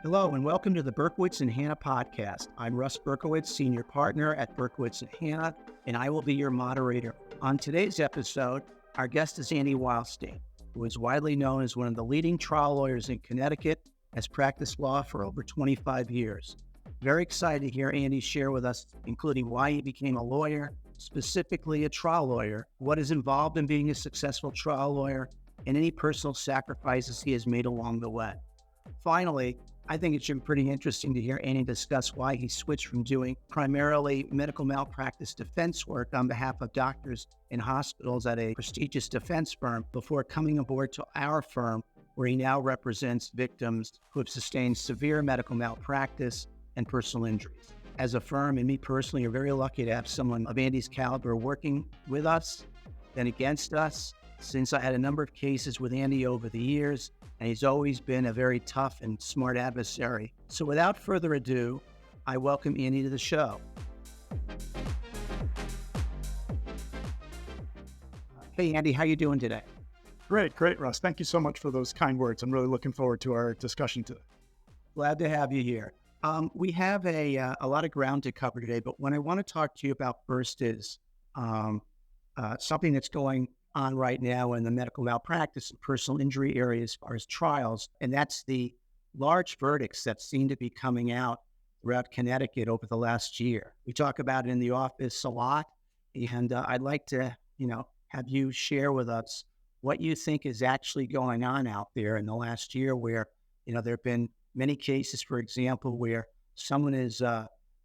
Hello and welcome to the Berkowitz and Hannah podcast. I'm Russ Berkowitz, Senior Partner at Berkowitz and Hannah, and I will be your moderator. On today's episode, our guest is Andy Wildstein, who is widely known as one of the leading trial lawyers in Connecticut, has practiced law for over 25 years. Very excited to hear Andy share with us, including why he became a lawyer, specifically a trial lawyer, what is involved in being a successful trial lawyer, and any personal sacrifices he has made along the way. Finally, I think it's been pretty interesting to hear Andy discuss why he switched from doing primarily medical malpractice defense work on behalf of doctors and hospitals at a prestigious defense firm before coming aboard to our firm, where he now represents victims who have sustained severe medical malpractice and personal injuries. As a firm, and me personally, are very lucky to have someone of Andy's caliber working with us and against us, since I had a number of cases with Andy over the years, and he's always been a very tough and smart adversary. So without further ado, I welcome Andy to the show. Hey, Andy, how you doing today? Great, Russ. Thank you so much for those kind words. I'm really looking forward to our discussion today. Glad to have you here. We have a lot of ground to cover today, but what I want to talk to you about first is something that's going on right now in the medical malpractice and personal injury area as far as trials, and that's the large verdicts that seem to be coming out throughout Connecticut over the last year. We talk about it in the office a lot, and I'd like to, have you share with us what you think is actually going on out there in the last year where, there have been many cases, for example, where someone is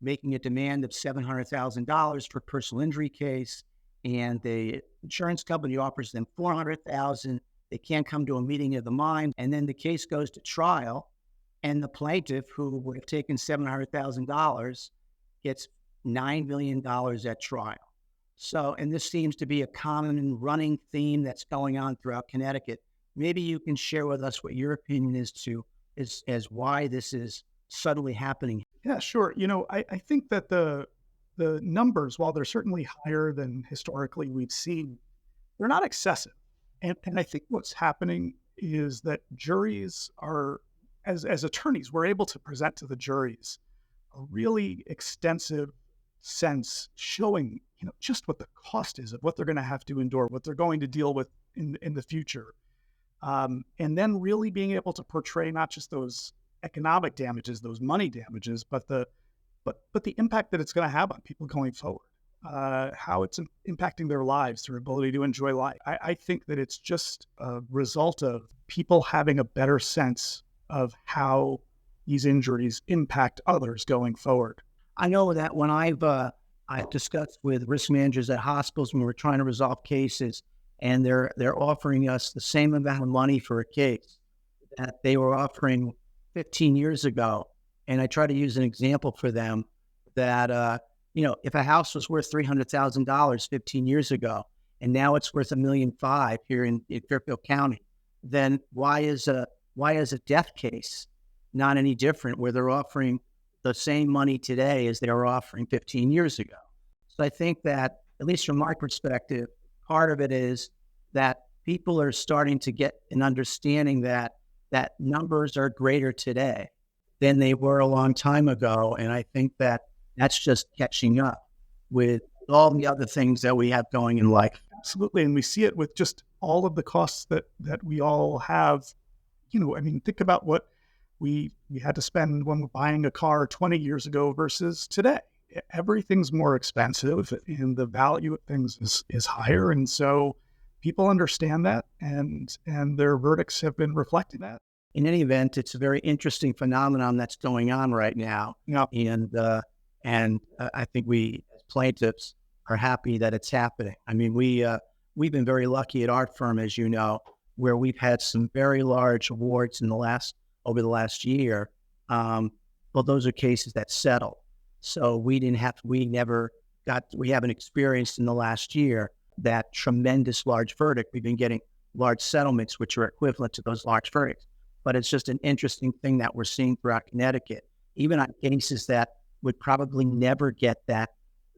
making a demand of $700,000 for a personal injury case, and the insurance company offers them $400,000. They can't come to a meeting of the mind, and then the case goes to trial, and the plaintiff, who would have taken $700,000, gets $9 million at trial. So, and this seems to be a common and running theme that's going on throughout Connecticut. Maybe you can share with us what your opinion is as why this is suddenly happening. Yeah, sure. I think that the numbers, while they're certainly higher than historically we've seen, they're not excessive. And I think what's happening is that juries are, as attorneys, we're able to present to the juries a really extensive sense showing, just what the cost is of what they're going to have to endure, what they're going to deal with in the future. And then really being able to portray not just those economic damages, those money damages, but the impact that it's going to have on people going forward, how it's impacting their lives, their ability to enjoy life. I think that it's just a result of people having a better sense of how these injuries impact others going forward. I know that when I've discussed with risk managers at hospitals when we're trying to resolve cases, and they're offering us the same amount of money for a case that they were offering 15 years ago. And I try to use an example for them that, if a house was worth $300,000 15 years ago, and now it's worth $1.5 million here in Fairfield County, then why is a death case not any different where they're offering the same money today as they were offering 15 years ago? So I think that, at least from my perspective, part of it is that people are starting to get an understanding that numbers are greater today than they were a long time ago. And I think that that's just catching up with all the other things that we have going in life. Absolutely. And we see it with just all of the costs that we all have. Think about what we had to spend when we're buying a car 20 years ago versus today. Everything's more expensive and the value of things is higher. And so people understand that, and their verdicts have been reflecting that. In any event, it's a very interesting phenomenon that's going on right now. Yeah. And I think we as plaintiffs are happy that it's happening. We've been very lucky at our firm, as you know, where we've had some very large awards over the last year. Well, those are cases that settle. So we haven't experienced in the last year that tremendous large verdict. We've been getting large settlements, which are equivalent to those large verdicts. But it's just an interesting thing that we're seeing throughout Connecticut, even on cases that would probably never get that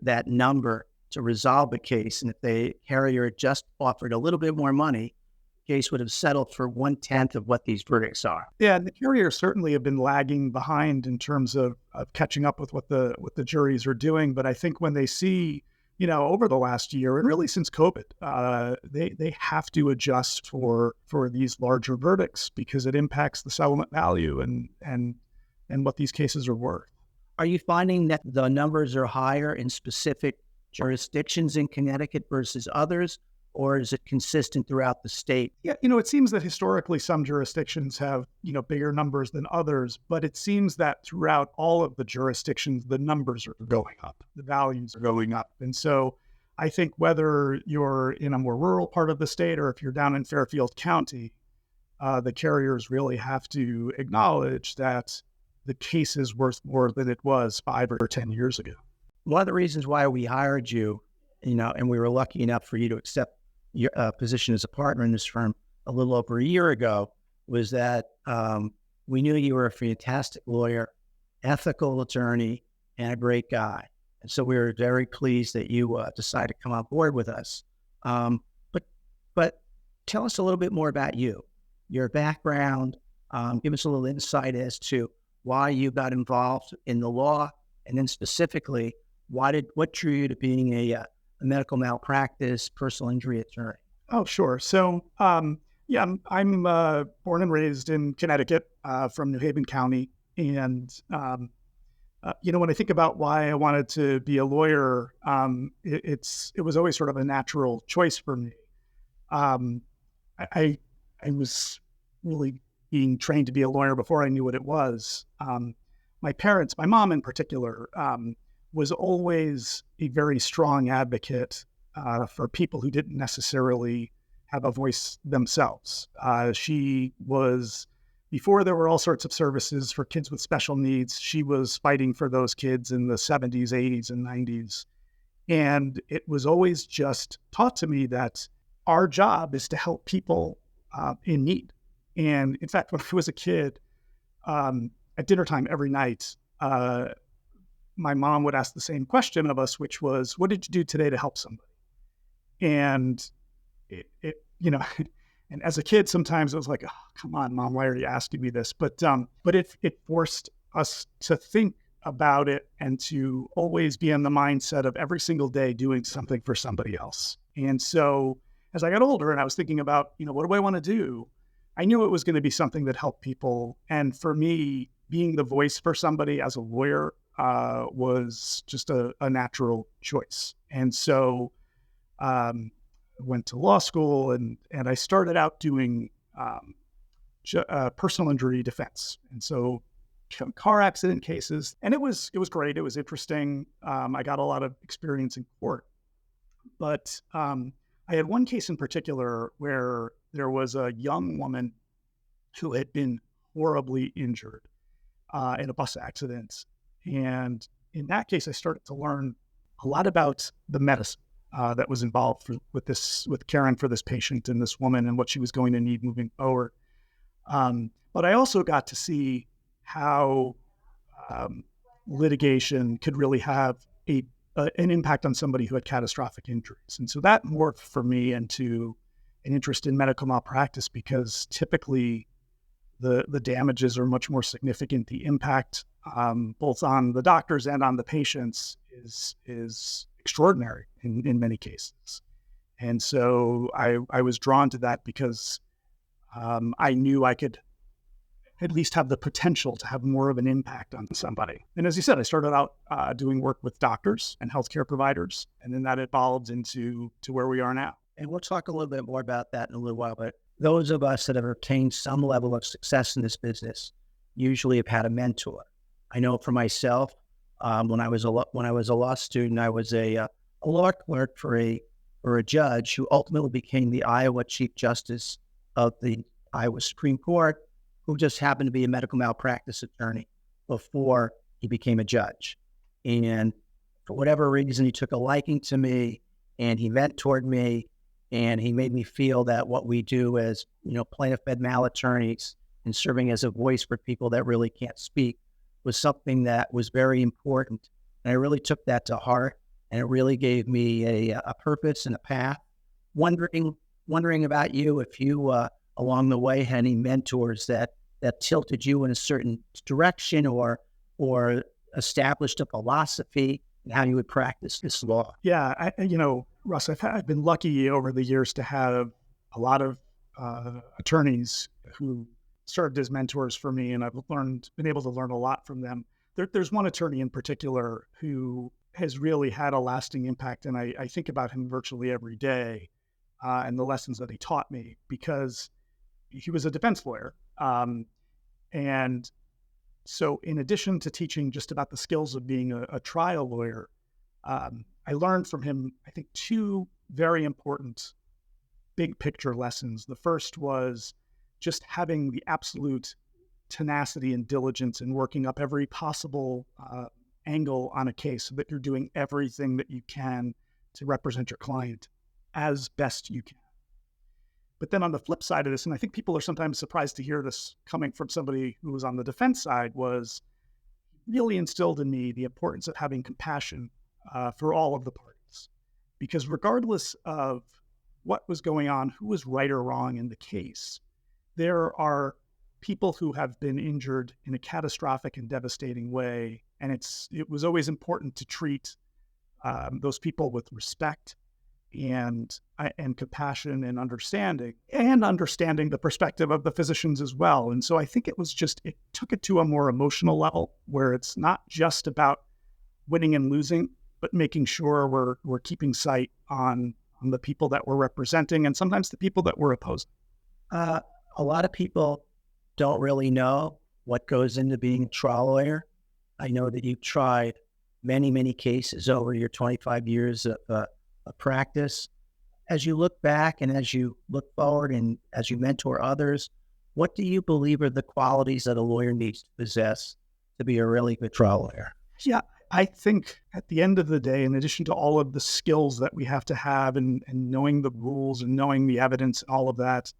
that number to resolve a case. And if the carrier just offered a little bit more money, case would have settled for 1/10 of what these verdicts are. Yeah, and the carriers certainly have been lagging behind in terms of catching up with what the juries are doing. But I think when they see, over the last year and really since COVID, they have to adjust for these larger verdicts because it impacts the settlement value and what these cases are worth. Are you finding that the numbers are higher in specific jurisdictions in Connecticut versus others, or is it consistent throughout the state? Yeah, it seems that historically some jurisdictions have, bigger numbers than others, but it seems that throughout all of the jurisdictions, the numbers are going up, the values are going up. And so I think whether you're in a more rural part of the state or if you're down in Fairfield County, the carriers really have to acknowledge that the case is worth more than it was 5 or 10 years ago. One of the reasons why we hired you, and we were lucky enough for you to accept your position as a partner in this firm a little over a year ago, was that we knew you were a fantastic lawyer, ethical attorney, and a great guy. And so we were very pleased that you decided to come on board with us. But tell us a little bit more about you, your background. Give us a little insight as to why you got involved in the law, and then specifically, what drew you to being a medical malpractice, personal injury attorney? Oh, sure. So, I'm born and raised in Connecticut, from New Haven County. And, when I think about why I wanted to be a lawyer, it was always sort of a natural choice for me. I was really being trained to be a lawyer before I knew what it was. My parents, my mom in particular, was always a very strong advocate for people who didn't necessarily have a voice themselves. She was, before there were all sorts of services for kids with special needs, she was fighting for those kids in the 70s, 80s, and 90s. And it was always just taught to me that our job is to help people in need. And in fact, when I was a kid, at dinner time every night, my mom would ask the same question of us, which was, "What did you do today to help somebody?" And and as a kid, sometimes it was like, "Oh, come on, Mom, why are you asking me this?" But it forced us to think about it and to always be in the mindset of every single day doing something for somebody else. And so as I got older and I was thinking about, what do I want to do? I knew it was going to be something that helped people. And for me, being the voice for somebody as a lawyer was just a natural choice. And so went to law school and I started out doing personal injury defense. And so car accident cases, and it was great. It was interesting. I got a lot of experience in court, but I had one case in particular where there was a young woman who had been horribly injured in a bus accident. And in that case, I started to learn a lot about the medicine that was involved with caring for this patient and this woman and what she was going to need moving forward. But I also got to see how litigation could really have an impact on somebody who had catastrophic injuries. And so that morphed for me into an interest in medical malpractice, because typically the damages are much more significant. The impact both on the doctors and on the patients is extraordinary in many cases. And so I was drawn to that because I knew I could at least have the potential to have more of an impact on somebody. And as you said, I started out doing work with doctors and healthcare providers, and then that evolved into where we are now. And we'll talk a little bit more about that in a little while. But those of us that have attained some level of success in this business usually have had a mentor. I know for myself, when I was a law student, I was a law clerk for a judge who ultimately became the Iowa Chief Justice of the Iowa Supreme Court, who just happened to be a medical malpractice attorney before he became a judge. And for whatever reason, he took a liking to me and he mentored me, and he made me feel that what we do as, plaintiff med mal attorneys and serving as a voice for people that really can't speak was something that was very important. And I really took that to heart, and it really gave me a purpose and a path, wondering wondering about you, if you, along the way, had any mentors that tilted you in a certain direction or established a philosophy and how you would practice this law. Yeah, Russ, I've been lucky over the years to have a lot of attorneys who served as mentors for me, and I've been able to learn a lot from them. There's one attorney in particular who has really had a lasting impact, and I think about him virtually every day and the lessons that he taught me, because he was a defense lawyer. And so in addition to teaching just about the skills of being a trial lawyer, I learned from him, I think, two very important big picture lessons. The first was just having the absolute tenacity and diligence in working up every possible angle on a case so that you're doing everything that you can to represent your client as best you can. But then on the flip side of this, and I think people are sometimes surprised to hear this coming from somebody who was on the defense side, was really instilled in me the importance of having compassion for all of the parties. Because regardless of what was going on, who was right or wrong in the case, there are people who have been injured in a catastrophic and devastating way. And it was always important to treat those people with respect and compassion and understanding the perspective of the physicians as well. And so I think it took it to a more emotional level where it's not just about winning and losing, but making sure we're keeping sight on the people that we're representing and sometimes the people that we're opposing. A lot of people don't really know what goes into being a trial lawyer. I know that you've tried many, many cases over your 25 years of practice. As you look back and as you look forward and as you mentor others, what do you believe are the qualities that a lawyer needs to possess to be a really good trial lawyer? Yeah, I think at the end of the day, in addition to all of the skills that we have to have and knowing the rules and knowing the evidence and all of that,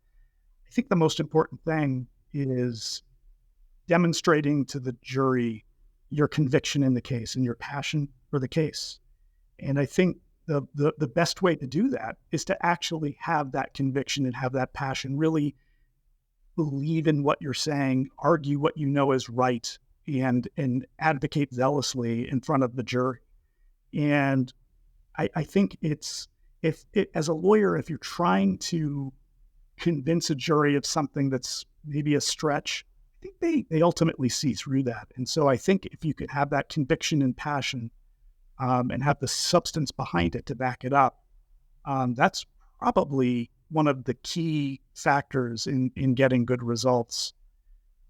I think the most important thing is demonstrating to the jury your conviction in the case and your passion for the case. And I think the best way to do that is to actually have that conviction and have that passion, really believe in what you're saying, argue what you know is right, and advocate zealously in front of the jury. And I think as a lawyer, if you're trying to convince a jury of something that's maybe a stretch, I think they ultimately see through that. And so I think if you could have that conviction and passion and have the substance behind it to back it up, that's probably one of the key factors in getting good results.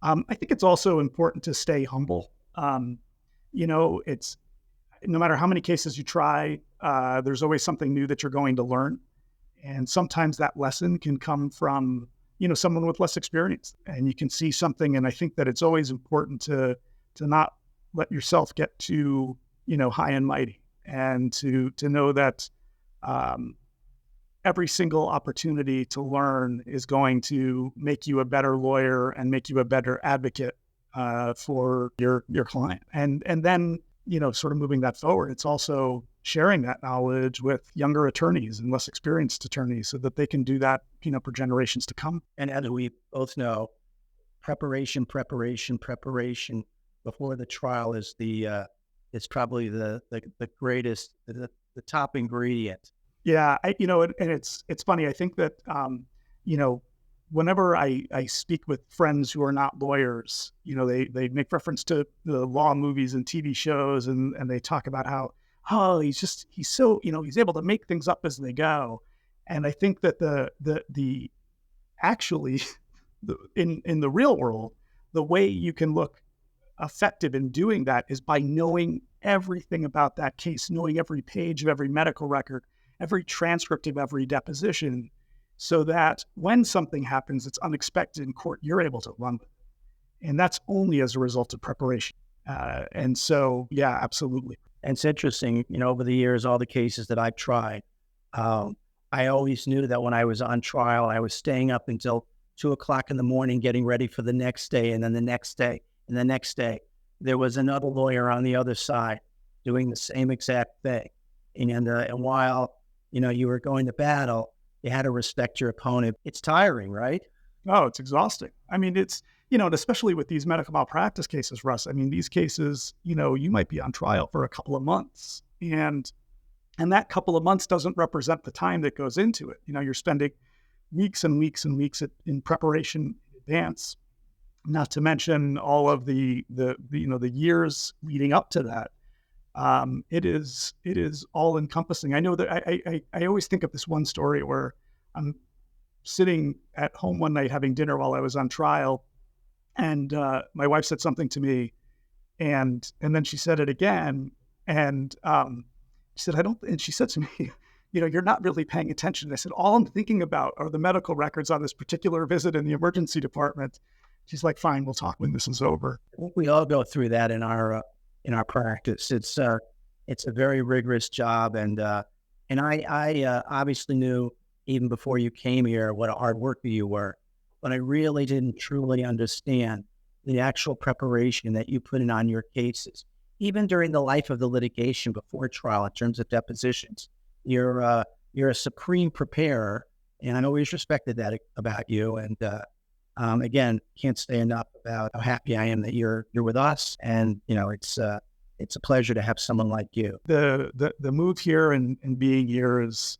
I think it's also important to stay humble. It's no matter how many cases you try, there's always something new that you're going to learn. And sometimes that lesson can come from, someone with less experience, and you can see something. And I think that it's always important to not let yourself get too, high and mighty, and to know that every single opportunity to learn is going to make you a better lawyer and make you a better advocate for your client. And then, sort of moving that forward, it's also sharing that knowledge with younger attorneys and less experienced attorneys so that they can do that, for generations to come. And as we both know, preparation before the trial is it's probably the greatest, the top ingredient. Yeah, and it's funny. I think that, whenever I speak with friends who are not lawyers, they make reference to the law movies and TV shows, and they talk about how, he's so, he's able to make things up as they go. And I think that in the real world, the way you can look effective in doing that is by knowing everything about that case, knowing every page of every medical record, every transcript of every deposition, so that when something happens that's unexpected in court, you're able to run with it. And that's only as a result of preparation. And so, yeah, absolutely. And it's interesting, over the years, all the cases that I've tried, I always knew that when I was on trial, I was staying up until 2:00 in the morning, getting ready for the next day, and then the next day, and the next day. There was another lawyer on the other side doing the same exact thing. And while, you were going to battle, You had to respect your opponent. It's tiring, right? Oh, it's exhausting. I mean, it's, and especially with these medical malpractice cases, Russ, I mean, these cases, you might be on trial for a couple of months, and that couple of months doesn't represent the time that goes into it. You're spending weeks and weeks and weeks in preparation in advance, not to mention all of the years leading up to that. It is all encompassing. I know that I always think of this one story where I'm sitting at home one night having dinner while I was on trial, and my wife said something to me, and then she said it again, and she said, and she said to me, you're not really paying attention. I said, all I'm thinking about are the medical records on this particular visit in the emergency department. She's like, fine, we'll talk when this is over. We all go through that in our practice. It's a very rigorous job, and I obviously knew even before you came here what a hard worker you were, but I really didn't truly understand the actual preparation that you put in on your cases. Even during the life of the litigation before trial, in terms of depositions, you're a supreme preparer, and I always respected that about you. And again, can't say enough about how happy I am that you're with us. And it's a pleasure to have someone like you. The move here and being here is,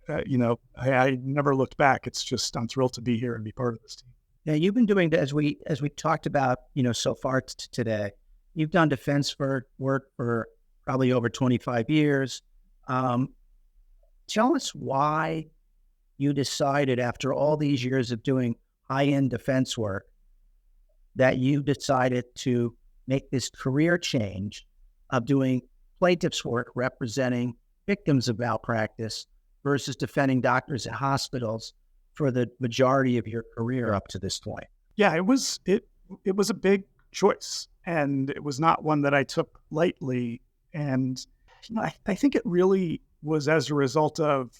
I never looked back. It's just I'm thrilled to be here and be part of this team. Yeah, you've been doing, as we talked about, so far today. You've done defense work for probably over 25 years. Tell us why you decided, after all these years of doing high-end defense work, that you decided to make this career change of doing plaintiff's work representing victims of malpractice versus defending doctors and hospitals for the majority of your career up to this point. Yeah, it was a big choice, and it was not one that I took lightly. And I think it really was as a result of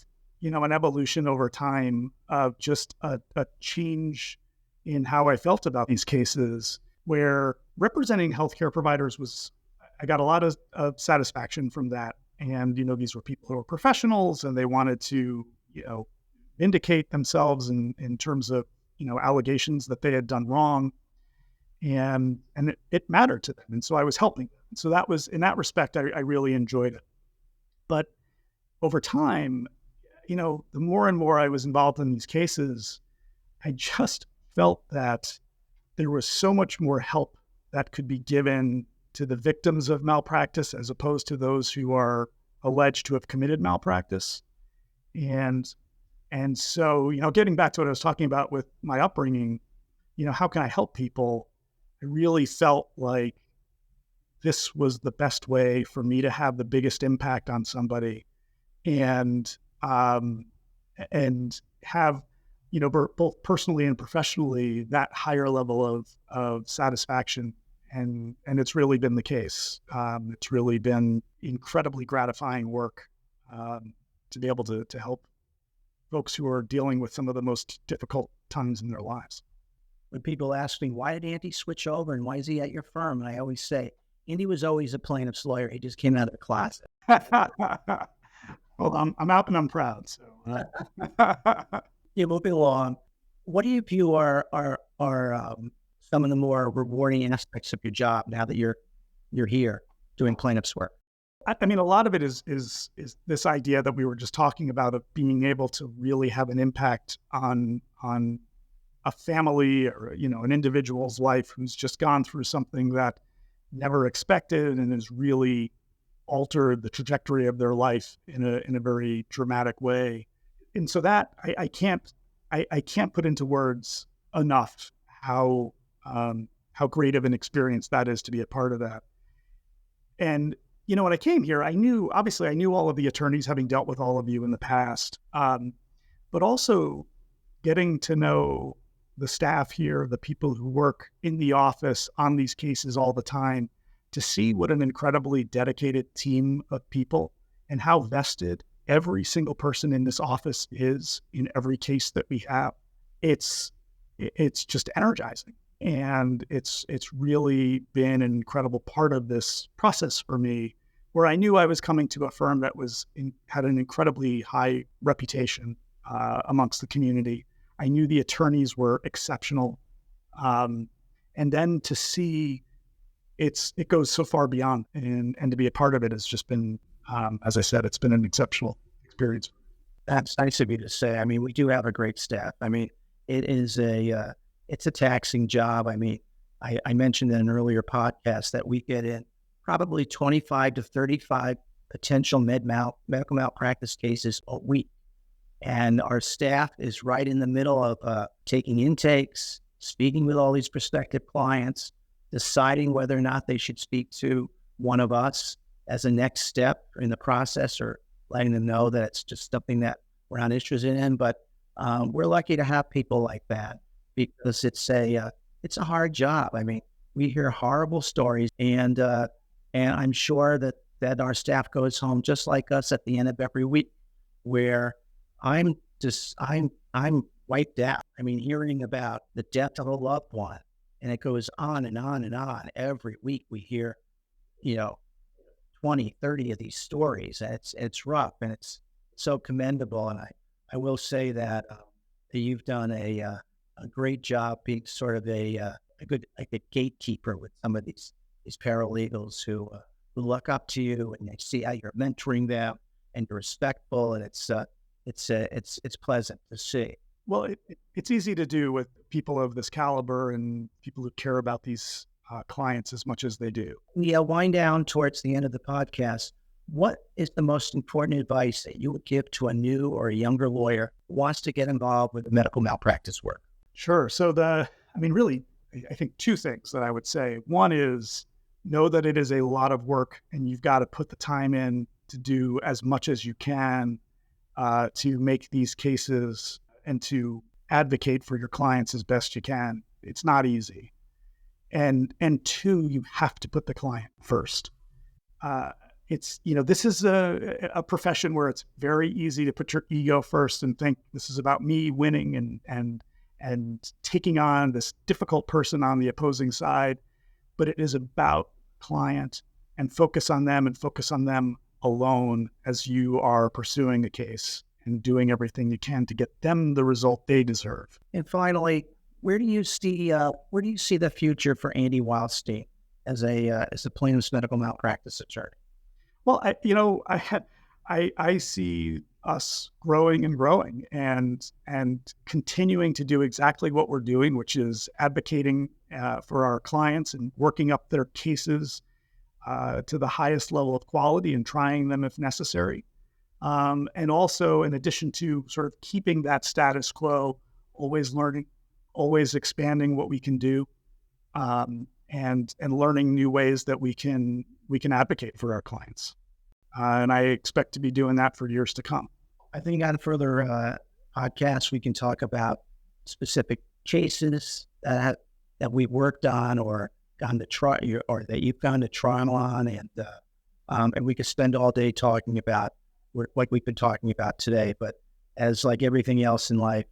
an evolution over time of just a change in how I felt about these cases, where representing healthcare providers I got a lot of satisfaction from that. And these were people who were professionals, and they wanted to vindicate themselves in terms of allegations that they had done wrong. And it mattered to them. And so I was helping them. So that was, in that respect, I really enjoyed it. But over time, the more and more I was involved in these cases, I just felt that there was so much more help that could be given to the victims of malpractice as opposed to those who are alleged to have committed malpractice. And so, getting back to what I was talking about with my upbringing, how can I help people? I really felt like this was the best way for me to have the biggest impact on somebody, and have, both personally and professionally, that higher level of satisfaction. And it's really been the case. It's really been incredibly gratifying work to be able to help folks who are dealing with some of the most difficult times in their lives. When people ask me, why did Andy switch over and why is he at your firm? And I always say, Andy was always a plaintiff's lawyer. He just came out of the closet. Well, I'm out and I'm proud. So, yeah, moving along. What do you view are some of the more rewarding aspects of your job now that you're here doing plaintiff's work? I mean, a lot of it is this idea that we were just talking about, of being able to really have an impact on a family or an individual's life who's just gone through something that never expected and has really altered the trajectory of their life in a very dramatic way. And so that I can't put into words enough how great of an experience that is to be a part of that. And when I came here, I knew all of the attorneys, having dealt with all of you in the past, but also getting to know the staff here, the people who work in the office on these cases all the time, to see what an incredibly dedicated team of people and how vested every single person in this office is in every case that we have. It's just energizing. And it's really been an incredible part of this process for me, where I knew I was coming to a firm that had an incredibly high reputation, amongst the community. I knew the attorneys were exceptional. And then to see it goes so far beyond, and to be a part of it has just been, as I said, it's been an exceptional experience. That's nice of you to say. I mean, we do have a great staff. I mean, it's a taxing job. I mean, I mentioned in an earlier podcast that we get in probably 25 to 35 potential medical malpractice cases a week. And our staff is right in the middle of taking intakes, speaking with all these prospective clients, deciding whether or not they should speak to one of us as a next step in the process, or letting them know that it's just something that we're not interested in. But we're lucky to have people like that, because it's a hard job. I mean, we hear horrible stories, and I'm sure that our staff goes home just like us at the end of every week, where I'm wiped out. I mean, hearing about the death of a loved one, and it goes on and on and on. Every week we hear, 20, 30 of these stories. And it's rough, and it's so commendable. And I will say that you've done a great job being sort of a gatekeeper with some of these paralegals who look up to you, and they see how you're mentoring them, and you're respectful, and it's pleasant to see. Well, it's easy to do with people of this caliber and people who care about these clients as much as they do. Yeah, wind down towards the end of the podcast. What is the most important advice that you would give to a new or a younger lawyer who wants to get involved with medical malpractice work? Sure. So really, I think two things that I would say. One is, know that it is a lot of work, and you've got to put the time in to do as much as you can to make these cases and to advocate for your clients as best you can. It's not easy. And two, you have to put the client first. This is a profession where it's very easy to put your ego first and think this is about me winning and taking on this difficult person on the opposing side. But it is about client, and focus on them alone as you are pursuing a case and doing everything you can to get them the result they deserve. And finally, where do you see the future for Andy Wildstein as a plaintiff's medical malpractice attorney? Well, I see us growing and continuing to do exactly what we're doing, which is advocating for our clients and working up their cases to the highest level of quality and trying them if necessary. And also, in addition to sort of keeping that status quo, always learning, always expanding what we can do, and learning new ways that we can advocate for our clients. And I expect to be doing that for years to come. I think on further podcasts, we can talk about specific cases that we've worked on or gone to trial, or that you've gone to trial on, and we could spend all day talking about like we've been talking about today. But as like everything else in life,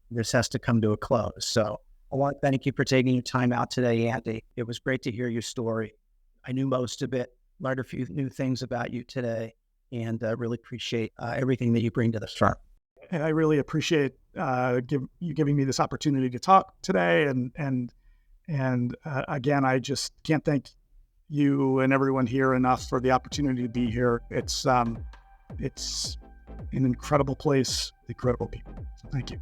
this has to come to a close. So I want to thank you for taking your time out today, Andy. It was great to hear your story. I knew most of it, learned a few new things about you today, and really appreciate everything that you bring to the firm. And I really appreciate you giving me this opportunity to talk today. And again, I just can't thank you and everyone here enough for the opportunity to be here. It's an incredible place, incredible people. So thank you.